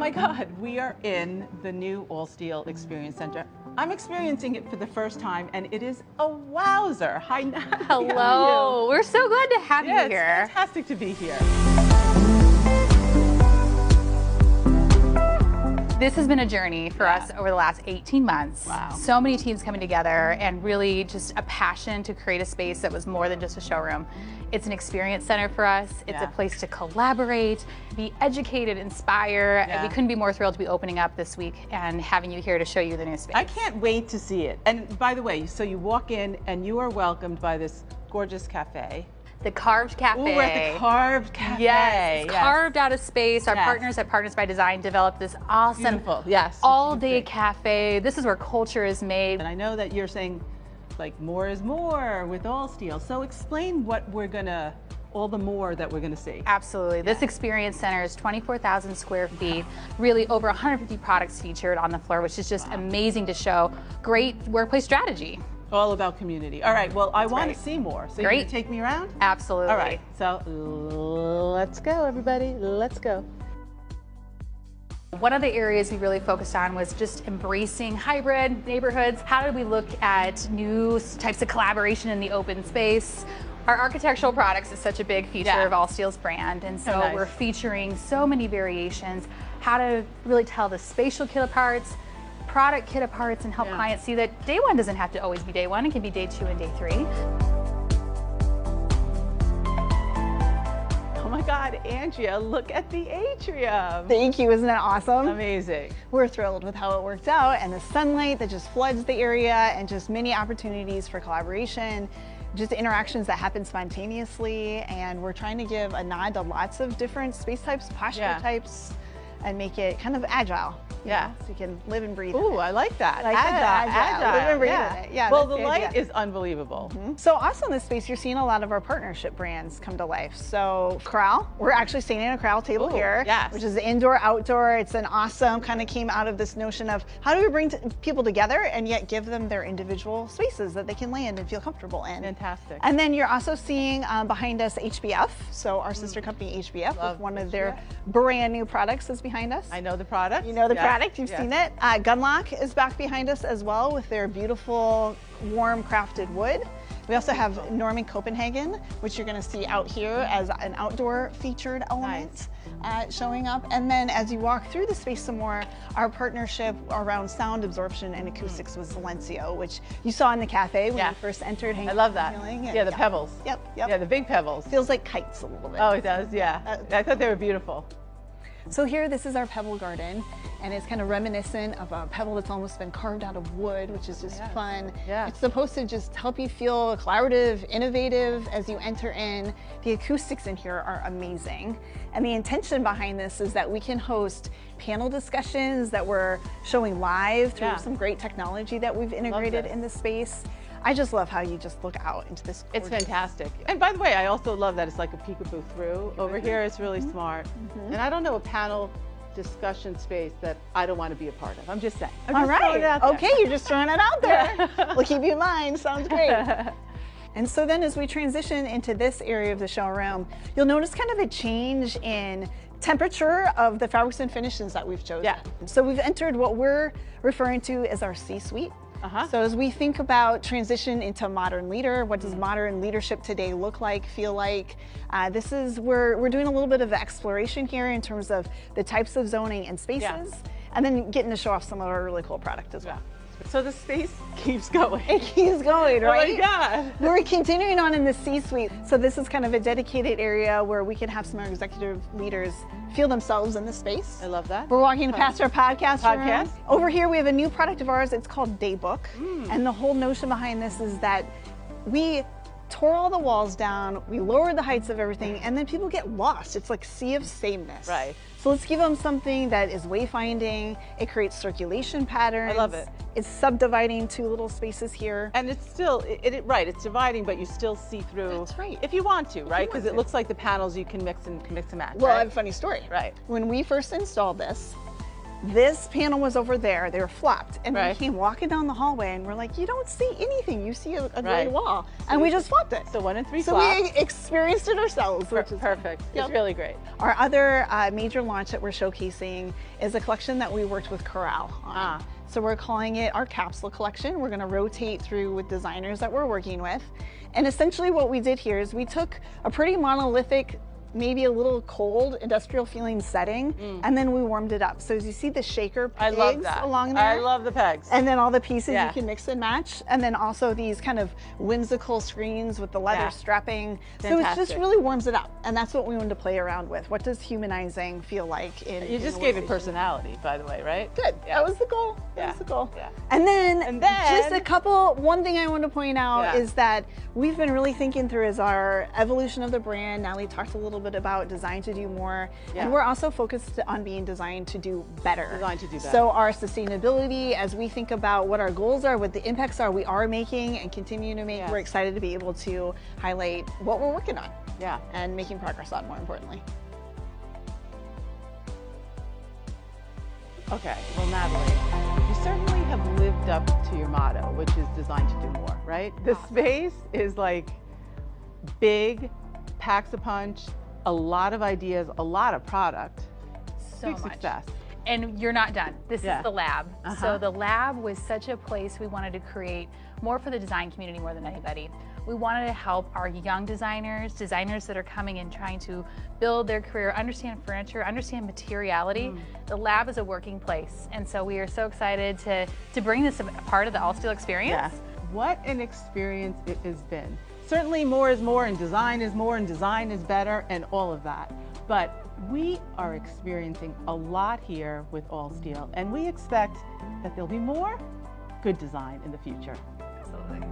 my God, we are in the new Allsteel Experience Center. I'm experiencing it for the first time, and it is a wowzer. Hi, Natalie. Hello. We're so glad to have you here. It's fantastic to be here. This has been a journey for us over the last 18 months. Wow. So many teams coming together and really just a passion to create a space that was more than just a showroom. It's an experience center for us. It's a place to collaborate, be educated, inspire. And we couldn't be more thrilled to be opening up this week and having you here to show you the new space. I can't wait to see it. And by the way, so you walk in and you are welcomed by this gorgeous cafe. The Carved Cafe. Ooh, we're at the Carved Cafe. Yes, it's carved out of space. Our partners at Partners by Design developed this awesome all-day cafe. This is where culture is made. And I know that you're saying, like, more is more with Allsteel. So explain what we're gonna, all the more that we're gonna see. Absolutely. This experience center is 24,000 square feet, really over 150 products featured on the floor, which is just amazing to show. Great workplace strategy. All about community. All right, well, I want to see more. So you're gonna take me around? Absolutely. All right, so let's go, everybody. Let's go. One of the areas we really focused on was just embracing hybrid neighborhoods. How do we look at new types of collaboration in the open space? Our architectural products is such a big feature of Allsteel's brand, and so we're featuring so many variations. How to really tell the spatial kit parts, product kit parts, and help clients see that day one doesn't have to always be day one. It can be day two and day three. Oh my God, Andrea, look at the atrium. Thank you, isn't that awesome? Amazing. We're thrilled with how it worked out, and the sunlight that just floods the area, and just many opportunities for collaboration, just interactions that happen spontaneously, and we're trying to give a nod to lots of different space types, posture types, and make it kind of agile. So you can live and breathe. Ooh, I like that. Agile. Live and breathe in it. Yeah. Well, the light is unbelievable. So also in this space, you're seeing a lot of our partnership brands come to life. So corral, we're actually staying in a corral table here, which is indoor, outdoor. It's an awesome, kind of came out of this notion of how do we bring people together and yet give them their individual spaces that they can land and feel comfortable in. Fantastic. And then you're also seeing behind us HBF. So our sister company HBF with one of their brand new products is behind us. I know the product. You know the product. You've seen it. Gunlock is back behind us as well with their beautiful, warm crafted wood. We also have Norman Copenhagen, which you're going to see out here as an outdoor featured element showing up. And then as you walk through the space some more, our partnership around sound absorption and acoustics with Silencio, which you saw in the cafe when you first entered. I love that. Yeah, the pebbles. Yep. Yeah, the big pebbles. Feels like kites a little bit. Oh, it does, yeah. I thought they were beautiful. So here, this is our pebble garden, and it's kind of reminiscent of a pebble that's almost been carved out of wood, which is just fun. It's supposed to just help you feel collaborative, innovative as you enter in. The acoustics in here are amazing. And the intention behind this is that we can host panel discussions that we're showing live through some great technology that we've integrated in the space. I just love how you just look out into this gorgeous. It's fantastic. And by the way, I also love that it's like a peekaboo through. Over here, it's really smart. And I don't know a panel discussion space that I don't want to be a part of. I'm just saying. All right. Okay, you're just throwing it out there. We'll keep you in mind. Sounds great. And so then as we transition into this area of the showroom, you'll notice kind of a change in temperature of the fabrics and finishes that we've chosen. So we've entered what we're referring to as our C-suite. So as we think about transition into modern leader, what does modern leadership today look like, feel like? This is where we're doing a little bit of exploration here in terms of the types of zoning and spaces, and then getting to show off some of our really cool product as well. So the space keeps going. It keeps going, right? Oh my God. We're continuing on in the C-suite. So this is kind of a dedicated area where we can have some of our executive leaders feel themselves in the space. I love that. We're walking past our podcast room. Over here we have a new product of ours. It's called Daybook. And the whole notion behind this is that we tore all the walls down, we lowered the heights of everything, and then people get lost. It's like sea of sameness. Right. So let's give them something that is wayfinding. It creates circulation patterns. I love it. It's subdividing two little spaces here. And it's still, right, it's dividing, but you still see through. That's right. If you want to, right? Because it looks like the panels you can mix and match. Well, I have a funny story. Right. When we first installed this, this panel was over there, they were flopped, and Right. we came walking down the hallway and we're like, you don't see anything, you see a gray Right. wall, and we just flopped it. So 1 in 3 So flops. we experienced it ourselves, which is Perfect. Yep. It's really great. Our other major launch that we're showcasing is a collection that we worked with Corral on. Ah. So we're calling it our capsule collection. We're going to rotate through with designers that we're working with. And essentially what we did here is we took a pretty monolithic, maybe a little cold industrial feeling setting, and then we warmed it up. So as you see the shaker I pegs love that. along there. I love the pegs. And then all the pieces Yeah. you can mix and match. And then also these kind of whimsical screens with the leather Yeah. strapping. So it just Fantastic. really warms it up. And that's what we wanted to play around with. What does humanizing feel like You in just a gave it workstation? personality, by the way, right? Good. Yeah. That was the goal. That Yeah. was the goal. Yeah. And then just then- one thing I want to point out Yeah. is that we've been really thinking through as our evolution of the brand. Natalie talked a little bit about design to do more. Yeah. And we're also focused on being designed to do better. Designed to do better. So our sustainability, as we think about what our goals are, what the impacts are we are making and continue to make, Yes. we're excited to be able to highlight what we're working on Yeah. and making progress on, more importantly. Okay, well, Natalie, you certainly have lived up to your motto, which is designed to do more, right? The space is like big, packs a punch, a lot of ideas, a lot of product. So Big much. success. And you're not done. This Yeah. is the lab. Uh-huh. So the lab was such a place we wanted to create more for the design community more than anybody. We wanted to help our young designers that are coming in trying to build their career, understand furniture, understand materiality. The lab is a working place. And so we are so excited to bring this a part of the Allsteel experience. Yeah. What an experience it has been. Certainly more is more, and design is more, and design is better, and all of that. But we are experiencing a lot here with Allsteel, and we expect that there'll be more good design in the future. Absolutely.